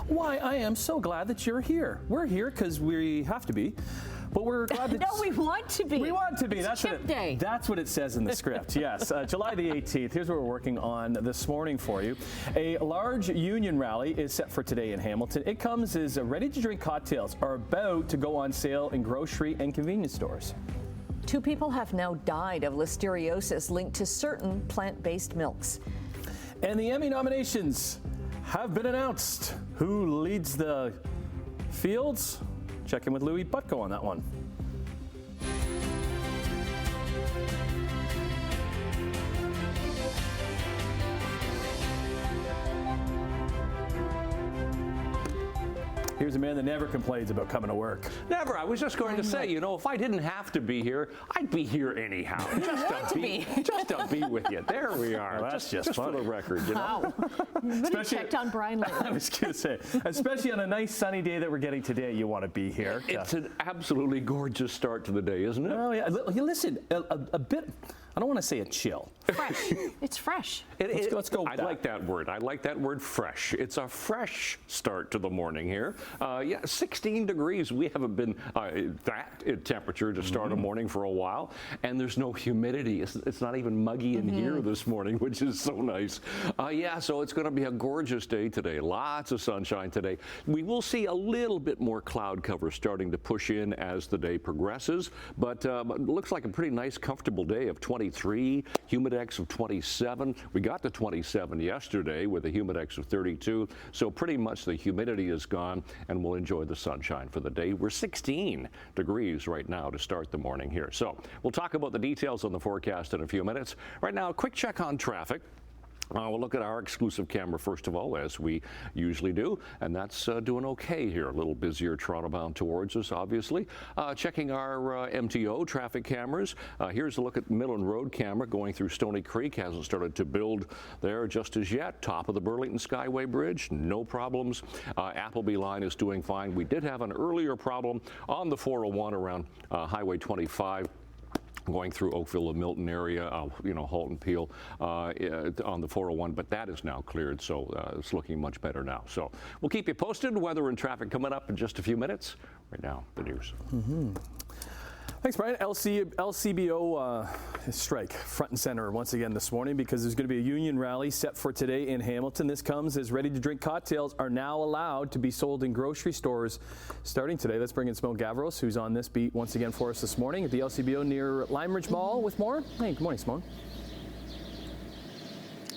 Why, I am so glad that you're here. We're here because we have to be, but we're glad that... No, we want to be. We want to be. It's Chip Day. That's what it says in the script, yes. July the 18th, here's what we're working on this morning for you. A large union rally is set for today in Hamilton. It comes as ready-to-drink cocktails are about to go on sale in grocery and convenience stores. 2 people have now died of listeriosis linked to certain plant-based milks. And the Emmy nominations have been announced. Who leads the fields? Check in with Louis Butko on that one. Here's a man that never complains about coming to work. Never. I was just going to say, you know, if I didn't have to be here, I'd be here anyhow. Just to be with you. There we are. Well, that's just for the record, you know. Wow. Really checked on Brian lately. I was going to say, especially on a nice sunny day that we're getting today, you want to be here. It's an absolutely gorgeous start to the day, isn't it? Oh, yeah. Listen, a bit, I don't want to say a chill. Fresh. It's fresh. Let's go with I that. like that word. I like that word, fresh. It's a fresh start to the morning here. Yeah, 16 degrees. We haven't been that temperature to start a morning for a while. And there's no humidity. It's not even muggy in here this morning, which is so nice. Yeah, so it's going to be a gorgeous day today. Lots of sunshine today. We will see a little bit more cloud cover starting to push in as the day progresses. But it looks like a pretty nice, comfortable day of 23, humidex of 27. We got to 27 yesterday with a humidex of 32. So pretty much the humidity is gone, and we'll enjoy the sunshine for the day. We're 16 degrees right now to start the morning here. So we'll talk about the details on the forecast in a few minutes. Right now, a quick check on traffic. We'll look at our exclusive camera first of all, as we usually do, and that's doing okay here. A little busier Toronto bound towards us, obviously. Checking our MTO traffic cameras. Here's a look at Midland Road camera going through Stony Creek. Hasn't started to build there just as yet. Top of the Burlington Skyway Bridge, no problems. Appleby line is doing fine. We did have an earlier problem on the 401 around Highway 25. Going through Oakville and Milton area, you know, Halton Peel on the 401, but that is now cleared, so it's looking much better now. So we'll keep you posted. Weather and traffic coming up in just a few minutes. Right now, the news. Thanks, Brian. LCBO strike front and center once again this morning because there's going to be a union rally set for today in Hamilton. This comes as ready-to-drink cocktails are now allowed to be sold in grocery stores starting today. Let's bring in Simone Gavros, who's on this beat once again for us this morning at the LCBO near Lime Ridge Mall with more. Hey, good morning, Simone.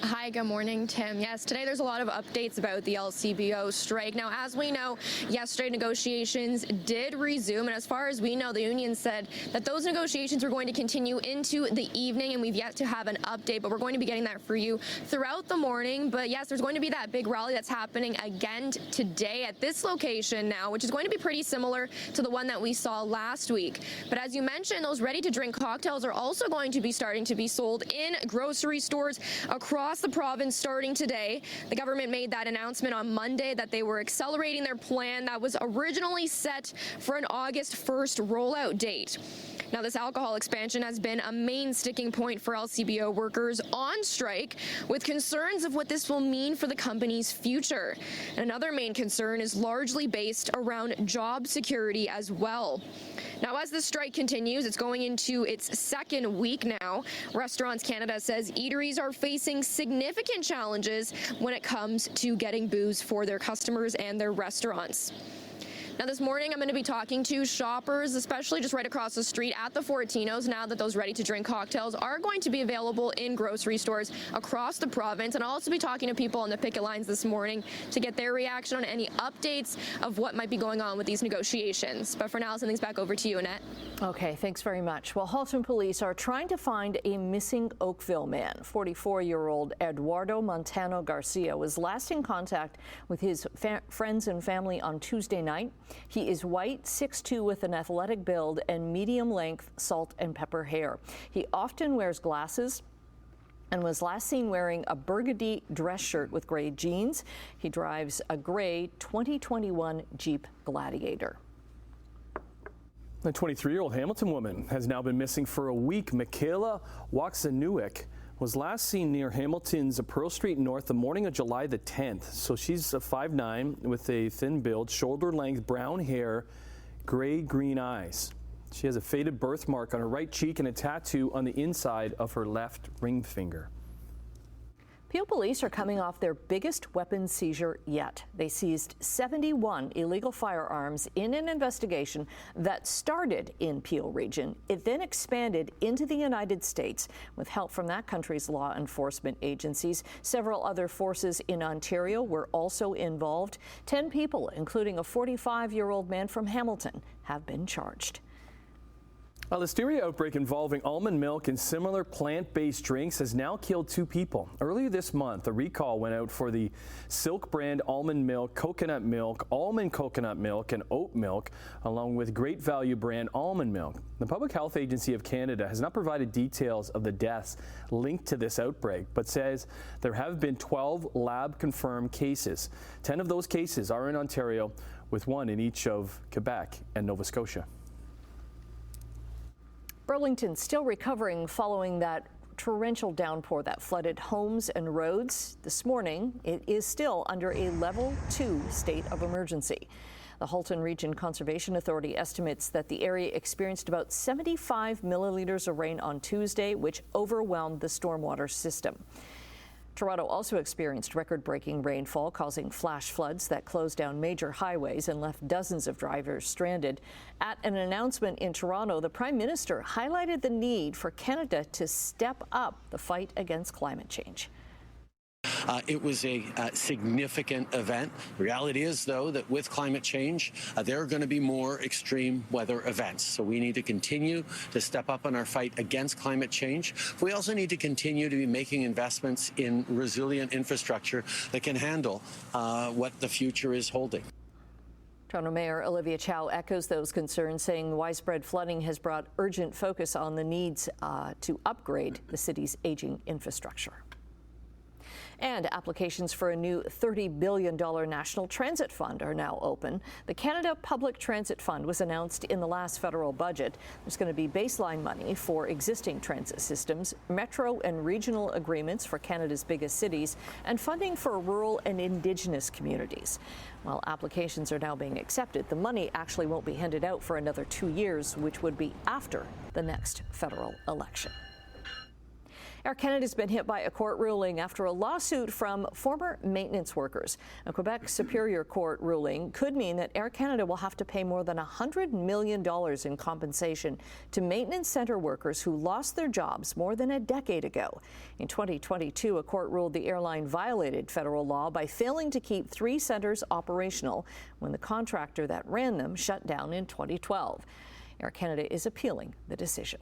Hi, good morning, Tim. Yes, today there's a lot of updates about the LCBO strike. Now, as we know, yesterday negotiations did resume, and as far as we know, the union said that those negotiations were going to continue into the evening, and we've yet to have an update, but we're going to be getting that for you throughout the morning. But yes, there's going to be that big rally that's happening again today at this location now, which is going to be pretty similar to the one that we saw last week. But as you mentioned, those ready-to-drink cocktails are also going to be starting to be sold in grocery stores across the province starting today. The government made that announcement on Monday that they were accelerating their plan that was originally set for an August 1st rollout date. Now, this alcohol expansion has been a main sticking point for LCBO workers on strike, with concerns of what this will mean for the company's future. And another main concern is largely based around job security as well. Now, as the strike continues, it's going into its second week now. Restaurants Canada says eateries are facing significant challenges when it comes to getting booze for their customers and their restaurants. Now, this morning, I'm going to be talking to shoppers, especially just right across the street at the Fortinos, now that those ready-to-drink cocktails are going to be available in grocery stores across the province. And I'll also be talking to people on the picket lines this morning to get their reaction on any updates of what might be going on with these negotiations. But for now, I'll send things back over to you, Annette. Okay, thanks very much. Well, Halton police are trying to find a missing Oakville man. 44-year-old Eduardo Montano Garcia was last in contact with his friends and family on Tuesday night. He is white, 6'2", with an athletic build and medium-length salt and pepper hair. He often wears glasses and was last seen wearing a burgundy dress shirt with gray jeans. He drives a gray 2021 Jeep Gladiator. A 23-year-old Hamilton woman has now been missing for a week. Michaela Waksanuik was last seen near Hamilton's Pearl Street North the morning of July the 10th. So she's 5'9" with a thin build, shoulder-length brown hair, gray-green eyes. She has a faded birthmark on her right cheek and a tattoo on the inside of her left ring finger. Peel police are coming off their biggest weapons seizure yet. They seized 71 illegal firearms in an investigation that started in Peel region. It then expanded into the United States with help from that country's law enforcement agencies. Several other forces in Ontario were also involved. 10 people, including a 45-year-old man from Hamilton, have been charged. A listeria outbreak involving almond milk and similar plant-based drinks has now killed 2 people. Earlier this month, a recall went out for the Silk brand almond milk, coconut milk, almond coconut milk, and oat milk, along with Great Value brand almond milk. The Public Health Agency of Canada has not provided details of the deaths linked to this outbreak, but says there have been 12 lab-confirmed cases. 10 of those cases are in Ontario, with 1 in each of Quebec and Nova Scotia. Burlington still recovering following that torrential downpour that flooded homes and roads. This morning, it is still under a level 2 state of emergency. The Halton Region Conservation Authority estimates that the area experienced about 75 milliliters of rain on Tuesday, which overwhelmed the stormwater system. Toronto also experienced record-breaking rainfall, causing flash floods that closed down major highways and left dozens of drivers stranded. At an announcement in Toronto, the Prime Minister highlighted the need for Canada to step up the fight against climate change. It was a significant event. The reality is, though, that with climate change, there are going to be more extreme weather events. So we need to continue to step up in our fight against climate change. We also need to continue to be making investments in resilient infrastructure that can handle what the future is holding. Toronto Mayor Olivia Chow echoes those concerns, saying widespread flooding has brought urgent focus on the needs to upgrade the city's aging infrastructure. And applications for a new $30 billion National Transit Fund are now open. The Canada Public Transit Fund was announced in the last federal budget. There's going to be baseline money for existing transit systems, metro and regional agreements for Canada's biggest cities, and funding for rural and Indigenous communities. While applications are now being accepted, the money actually won't be handed out for another 2 years, which would be after the next federal election. Air Canada's been hit by a court ruling after a lawsuit from former maintenance workers. A Quebec Superior Court ruling could mean that Air Canada will have to pay more than $100 million in compensation to maintenance center workers who lost their jobs more than a decade ago. In 2022, a court ruled the airline violated federal law by failing to keep 3 centers operational when the contractor that ran them shut down in 2012. Air Canada is appealing the decision.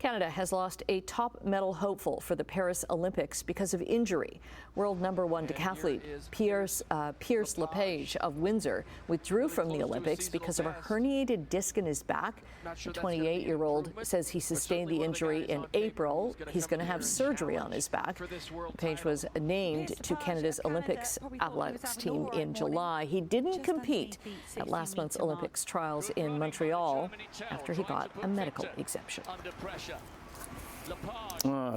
Canada has lost a top medal hopeful for the Paris Olympics because of injury. World #1 decathlete Pierce Lepage of Windsor withdrew from the Olympics because of a herniated disc in his back. The 28-year-old says he sustained the injury in April. He's going to have surgery on his back. Lepage was named to Canada's Olympics athletics team in July. He didn't compete at last month's Olympics trials in Montreal after he got a medical exemption.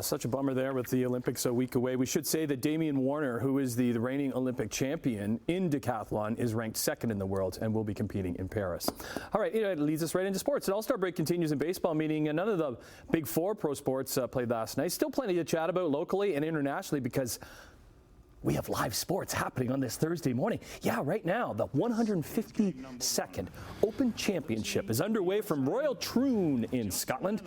Such a bummer there with the Olympics a week away. We should say that Damian Warner, who is the reigning Olympic champion in decathlon, is ranked 2nd in the world and will be competing in Paris. All right, it leads us right into sports. An All-Star break continues in baseball, meaning none of the big 4 pro sports played last night. Still plenty to chat about locally and internationally because we have live sports happening on this Thursday morning. Yeah, right now, the 152nd Open Championship is underway from Royal Troon in Scotland.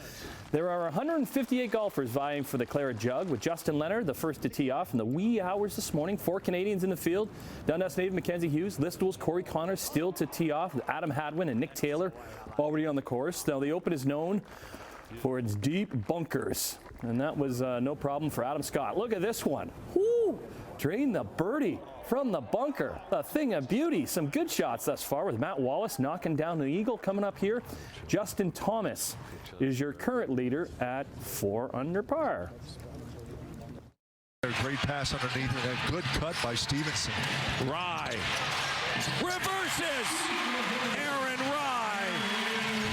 There are 158 golfers vying for the Claret Jug, with Justin Leonard the first to tee off in the wee hours this morning. 4 Canadians in the field. Dundas native Mackenzie Hughes, Listowel's Corey Connors still to tee off, with Adam Hadwin and Nick Taylor already on the course. Now, the Open is known for its deep bunkers, and that was no problem for Adam Scott. Look at this one. Woo! Drain the birdie from the bunker. A thing of beauty. Some good shots thus far, with Matt Wallace knocking down the eagle. Coming up here, Justin Thomas is your current leader at 4 under par. Great pass underneath and a good cut by Stevenson. Rye reverses. Aaron Rye.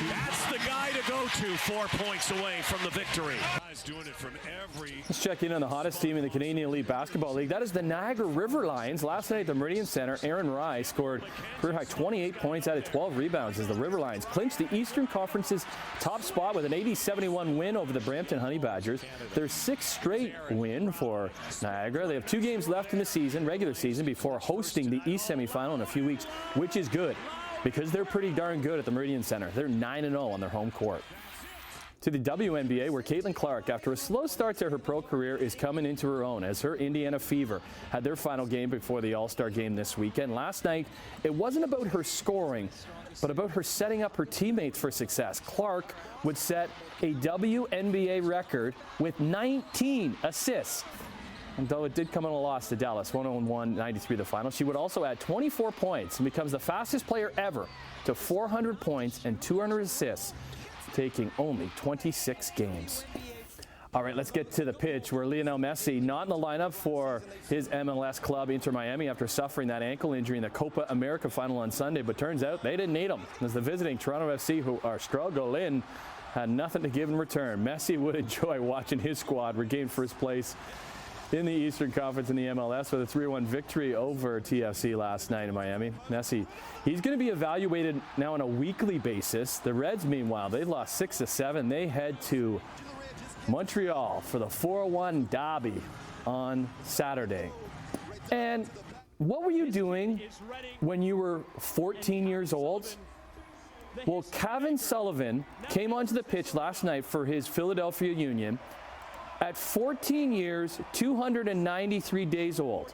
That's the guy to go to 4 points away from the victory. Guys doing it from every. Let's check in on the hottest team in the Canadian Elite Basketball League. That is the Niagara River Lions. Last night at the Meridian Center, Aaron Rye scored career-high 28 points out of 12 rebounds as the River Lions clinched the Eastern Conference's top spot with an 80-71 win over the Brampton Honey Badgers. Their sixth straight win for Niagara. They have 2 games left in the season, regular season, before hosting the East semifinal in a few weeks, which is good because they're pretty darn good at the Meridian Center. They're 9-0 on their home court. To the WNBA, where Caitlin Clark, after a slow start to her pro career, is coming into her own as her Indiana Fever had their final game before the All-Star game this weekend. Last night, it wasn't about her scoring, but about her setting up her teammates for success. Clark would set a WNBA record with 19 assists. And though it did come on a loss to Dallas, 101-93 the final, she would also add 24 points and becomes the fastest player ever to 400 points and 200 assists, taking only 26 games. All right, let's get to the pitch where Lionel Messi not in the lineup for his MLS club Inter Miami after suffering that ankle injury in the Copa America final on Sunday, but turns out they didn't need him as the visiting Toronto FC, who are struggling, had nothing to give in return. Messi would enjoy watching his squad regain first place in the Eastern Conference in the MLS with a 3-1 victory over TFC last night in Miami. Messi, he's going to be evaluated now on a weekly basis. The Reds, meanwhile, they lost 6-7. They head to Montreal for the 401 derby on Saturday. And what were you doing when you were 14 years old? Well, Kevin Sullivan came onto the pitch last night for his Philadelphia Union at 14 years, 293 days old,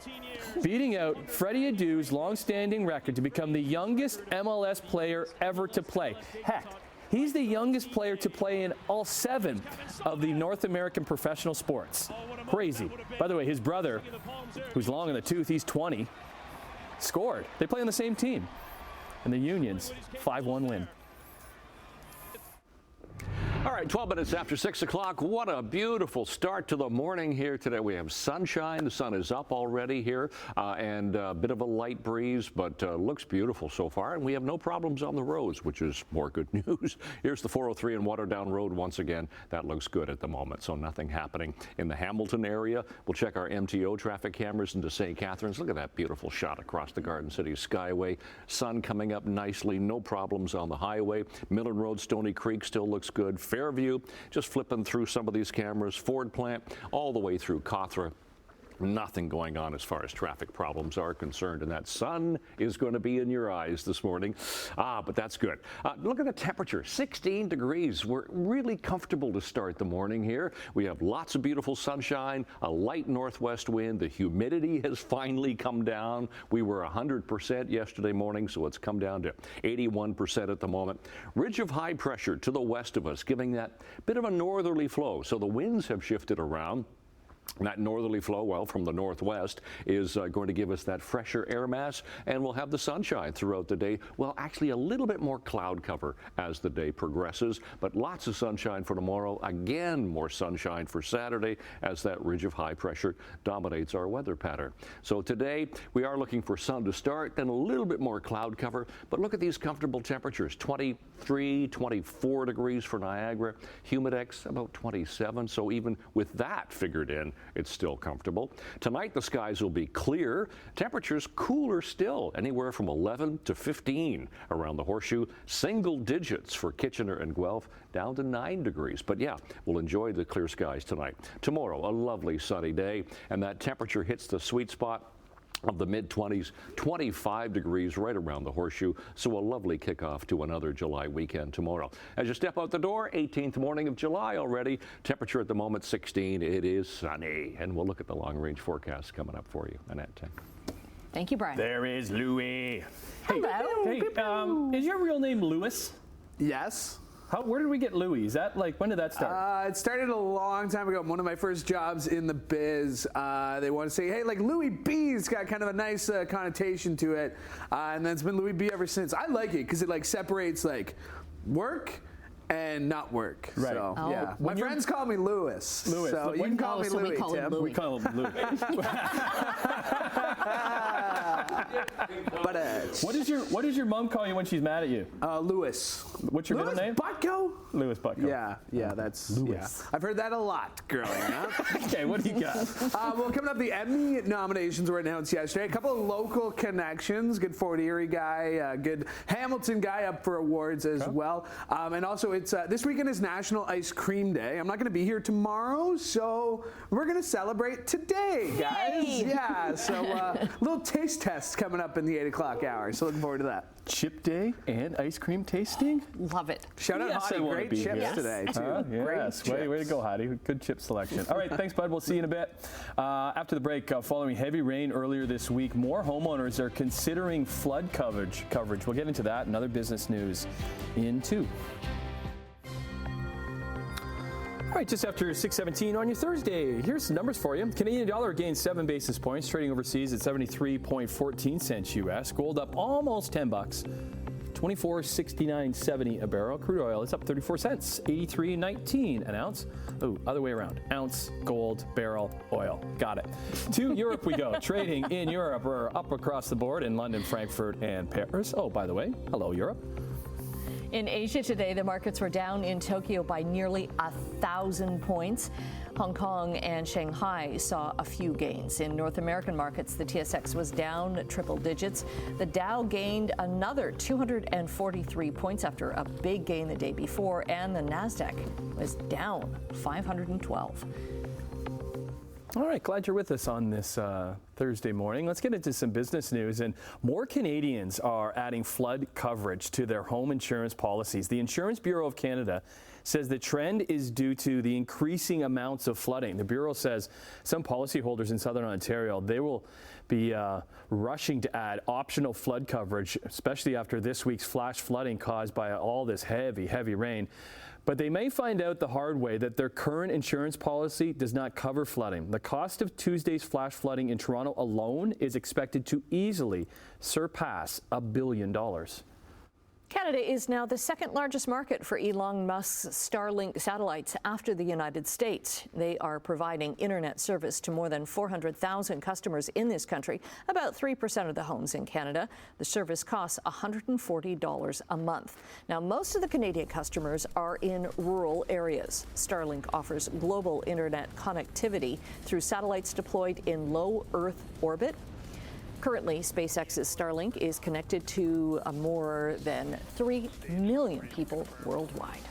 beating out Freddie Adu's long-standing record to become the youngest MLS player ever to play. Heck, he's the youngest player to play in all 7 of the North American professional sports. Crazy. By the way, his brother, who's long in the tooth, he's 20, scored. They play on the same team. And the Union's 5-1 win. All right, 12 minutes after 6 o'clock. What a beautiful start to the morning here today. We have sunshine. The sun is up already here and a bit of a light breeze, but looks beautiful so far. And we have no problems on the roads, which is more good news. Here's the 403 and Waterdown Road once again. That looks good at the moment, so nothing happening in the Hamilton area. We'll check our MTO traffic cameras into St. Catharines. Look at that beautiful shot across the Garden City Skyway. Sun coming up nicely. No problems on the highway. Millen Road, Stony Creek still looks good. Fairview, just flipping through some of these cameras, Ford Plant, all the way through Cawthra. Nothing going on as far as traffic problems are concerned, and that sun is going to be in your eyes this morning. But that's good. Look at the temperature, 16 degrees. We're really comfortable to start the morning here. We have lots of beautiful sunshine, a light northwest wind. The humidity has finally come down. We were 100% yesterday morning, so it's come down to 81% at the moment. Ridge of high pressure to the west of us, giving that bit of a northerly flow. So the winds have shifted around. And that northerly flow, well, from the northwest is going to give us that fresher air mass, and we'll have the sunshine throughout the day. Well, actually a little bit more cloud cover as the day progresses, but lots of sunshine for tomorrow. Again, more sunshine for Saturday as that ridge of high pressure dominates our weather pattern. So today we are looking for sun to start, then a little bit more cloud cover, but look at these comfortable temperatures, 23, 24 degrees for Niagara, Humidex about 27, so even with that figured in, it's still comfortable. Tonight the skies will be clear. Temperatures cooler still, anywhere from 11 to 15 around the Horseshoe. Single digits for Kitchener and Guelph, down to 9 degrees. But yeah, we'll enjoy the clear skies tonight. Tomorrow, a lovely sunny day, and that temperature hits the sweet spot of the mid-20s, 25 degrees right around the Horseshoe, so a lovely kickoff to another July weekend tomorrow. As you step out the door, 18th morning of July already, temperature at the moment 16, it is sunny, and we'll look at the long-range forecast coming up for you. Annette. Thank you, Brian. There is Louis. Hello. Hey, is your real name Louis? Yes. Where did we get Louis? Is that when did that start? It started a long time ago. One of my first jobs in the biz, they want to say, hey, like Louis B's got kind of a nice connotation to it. And then it's been Louis B ever since. I like it because it like separates like work and not work. Right. So, Oh. yeah. My friends call me Louis. So you can call me so we Louis, call him Tim. Louis. We call him Louis. What does your mom call you when she's mad at you? Lewis. What's your middle name? Butko? Louis Butko. Yeah, that's Lewis. Yeah. I've heard that a lot growing up. Okay, what do you got? Well, coming up, the Emmy nominations were announced yesterday. A couple of local connections. Good Fort Erie guy, good Hamilton guy up for awards as well. And also, it's this weekend is National Ice Cream Day. I'm not going to be here tomorrow, so we're going to celebrate today, guys. Yay! Yeah, so little taste tests coming up in the 8 o'clock hour. So looking forward to that. Chip day and ice cream tasting? Love it. Shout out Hottie, great chips today, too. Yes, way to go, Hottie. Good chip selection. All right, thanks, bud. We'll see you in a bit. After the break, following heavy rain earlier this week, more homeowners are considering flood coverage. We'll get into that and other business news in 2. All right, just after 6:17 on your Thursday, here's some numbers for you. Canadian dollar gained 7 basis points, trading overseas at 73.14 cents U.S. Gold up almost $10, 24.6970 a barrel. Crude oil is up 34 cents, 83.19 an ounce. Oh, other way around. Ounce, gold, barrel, oil. Got it. To Europe we go. Trading in Europe, we're up across the board in London, Frankfurt, and Paris. Oh, by the way, hello, Europe. In Asia today, the markets were down in Tokyo by nearly 1,000 points. Hong Kong and Shanghai saw a few gains. In North American markets, the TSX was down triple digits. The Dow gained another 243 points after a big gain the day before, and the Nasdaq was down 512. All right, glad you're with us on this Thursday morning. Let's get into some business news. And more Canadians are adding flood coverage to their home insurance policies. The Insurance Bureau of Canada says the trend is due to the increasing amounts of flooding. The Bureau says some policyholders in Southern Ontario, they will be rushing to add optional flood coverage, especially after this week's flash flooding caused by all this heavy rain. But they may find out the hard way that their current insurance policy does not cover flooding. The cost of Tuesday's flash flooding in Toronto alone is expected to easily surpass $1 billion. Canada is now the second largest market for Elon Musk's Starlink satellites after the United States. They are providing internet service to more than 400,000 customers in this country, about 3% of the homes in Canada. The service costs $140 a month. Now, most of the Canadian customers are in rural areas. Starlink offers global internet connectivity through satellites deployed in low Earth orbit. Currently, SpaceX's Starlink is connected to more than 3 million people worldwide.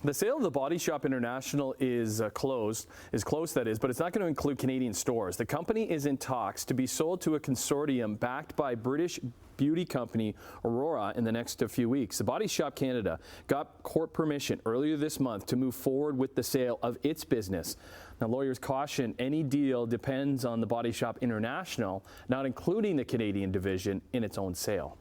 The sale of the Body Shop International is closed, that is, but it's not going to include Canadian stores. The company is in talks to be sold to a consortium backed by British beauty company Aurora in the next few weeks. The Body Shop Canada got court permission earlier this month to move forward with the sale of its business. Now, lawyers caution any deal depends on the Body Shop International, not including the Canadian division, in its own sale.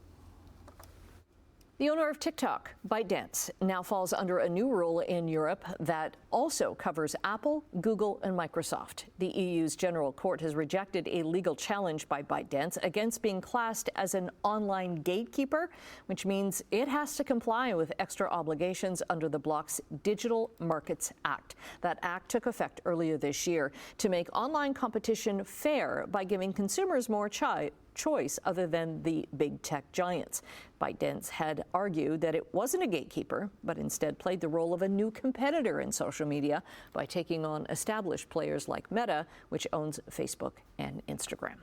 The owner of TikTok, ByteDance, now falls under a new rule in Europe that also covers Apple, Google, and Microsoft. The EU's General Court has rejected a legal challenge by ByteDance against being classed as an online gatekeeper, which means it has to comply with extra obligations under the bloc's Digital Markets Act. That act took effect earlier this year to make online competition fair by giving consumers more choice other than the big tech giants. ByteDance had argued that it wasn't a gatekeeper, but instead played the role of a new competitor in social media by taking on established players like Meta, which owns Facebook and Instagram.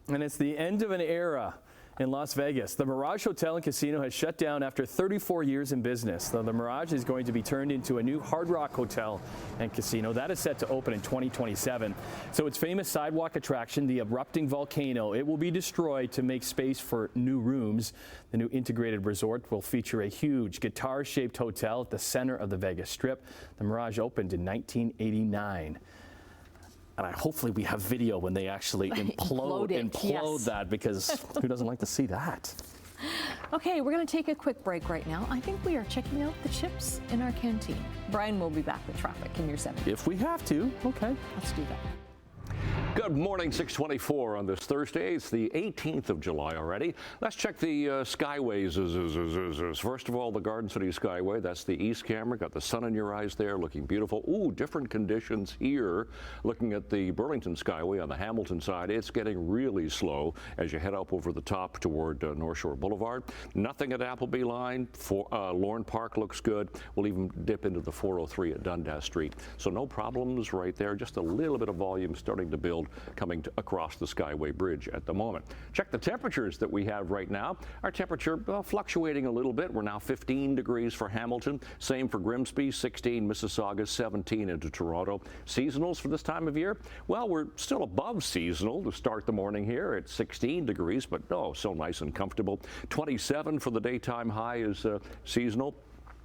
And it's the end of an era in Las Vegas. The Mirage Hotel and Casino has shut down after 34 years in business. The Mirage is going to be turned into a new Hard Rock Hotel and Casino. That is set to open in 2027. So its famous sidewalk attraction, the erupting volcano, it will be destroyed to make space for new rooms. The new integrated resort will feature a huge guitar-shaped hotel at the center of the Vegas Strip. The Mirage opened in 1989. And hopefully we have video when they actually implode that, because who doesn't like to see that? Okay, we're going to take a quick break right now. I think we are checking out the chips in our canteen. Brian will be back with traffic in your 7. If we have to, okay. Let's do that. Good morning, 6:24 on this Thursday. It's the 18th of July already. Let's check the skyways. First of all, the Garden City Skyway. That's the east camera. Got the sun in your eyes there, looking beautiful. Ooh, different conditions here. Looking at the Burlington Skyway on the Hamilton side, it's getting really slow as you head up over the top toward North Shore Boulevard. Nothing at Appleby Line. Lorne Park looks good. We'll even dip into the 403 at Dundas Street. So no problems right there. Just a little bit of volume starting to build coming across the Skyway Bridge at the moment. Check the temperatures that we have right now. Our temperature fluctuating a little bit. We're now 15 degrees for Hamilton. Same for Grimsby, 16, Mississauga, 17 into Toronto. Seasonals for this time of year? Well, we're still above seasonal to start the morning here at 16 degrees, but so nice and comfortable. 27 for the daytime high is seasonal.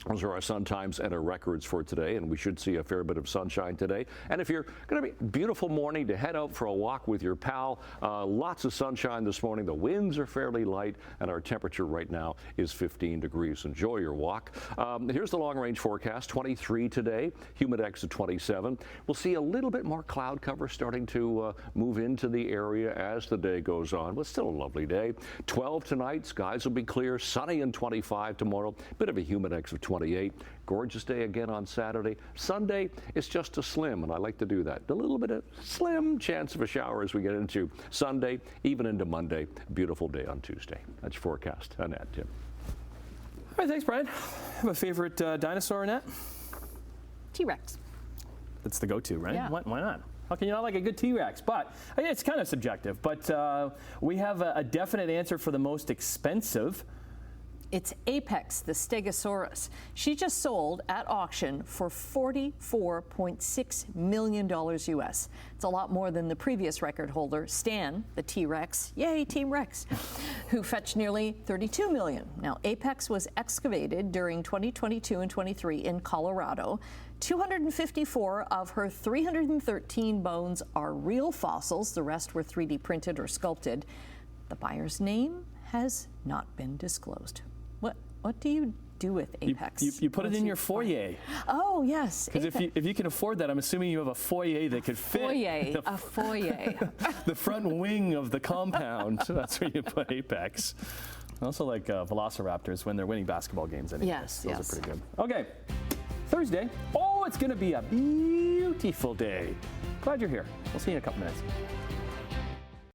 Those are our sun times and our records for today, and we should see a fair bit of sunshine today. And if you're going to be beautiful morning to head out for a walk with your pal, lots of sunshine this morning. The winds are fairly light, and our temperature right now is 15 degrees. Enjoy your walk. Here's the long-range forecast: 23 today, humidex of 27. We'll see a little bit more cloud cover starting to move into the area as the day goes on, but still a lovely day. 12 tonight, skies will be clear, sunny and 25 tomorrow. Bit of a humidex of 28. Gorgeous day again on Saturday. Sunday, it's just a slim, and I like to do that. A little bit of slim chance of a shower as we get into Sunday, even into Monday. Beautiful day on Tuesday. That's your forecast. Annette, Tim. All right, thanks, Brian. Have a favorite dinosaur, Annette? T-Rex. That's the go-to, right? Yeah. Why not? How can you not like a good T-Rex? But it's kind of subjective. But we have a definite answer for the most expensive. It's Apex, the Stegosaurus. She just sold at auction for $44.6 million US. It's a lot more than the previous record holder, Stan, the T-Rex, yay, Team Rex, who fetched nearly $32 million. Now, Apex was excavated during 2022 and 23 in Colorado. 254 of her 313 bones are real fossils. The rest were 3D printed or sculpted. The buyer's name has not been disclosed. What do you do with Apex? You put it in your foyer. Oh, yes. Because if you can afford that, I'm assuming you have a foyer that could fit. A foyer. The front wing of the compound. That's where you put Apex. I also like velociraptors when they're winning basketball games. Anyways. Yes, Those are pretty good. Okay, Thursday. Oh, it's going to be a beautiful day. Glad you're here. We'll see you in a couple minutes.